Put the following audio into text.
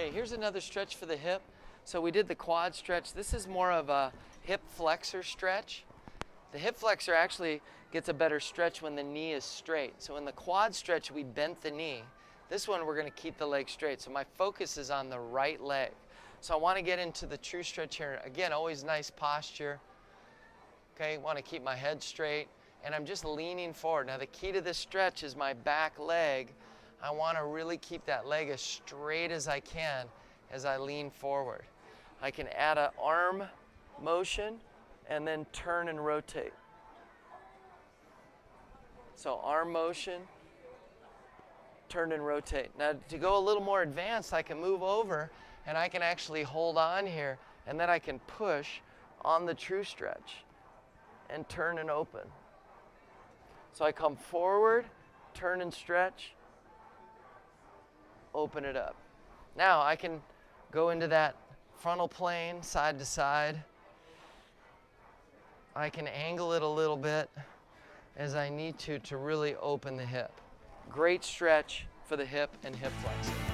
Okay, here's another stretch for the hip. So we did the quad stretch. This is more of a hip flexor stretch. The hip flexor actually gets a better stretch when the knee is straight. So in the quad stretch, we bent the knee. This one, we're going to keep the leg straight. So my focus is on the right leg. So I want to get into the true stretch here. Again, always nice posture. Okay, want to keep my head straight. And I'm just leaning forward. Now the key to this stretch is my back leg. I want to really keep that leg as straight as I can as I lean forward. I can add an arm motion and then turn and rotate. So arm motion, turn and rotate. Now to go a little more advanced, I can move over and I can actually hold on here, and then I can push on the true stretch and turn and open. So I come forward, turn and stretch, open it up. Now I can go into that frontal plane, side to side. I can angle it a little bit as I need to really open the hip. Great stretch for the hip and hip flexor.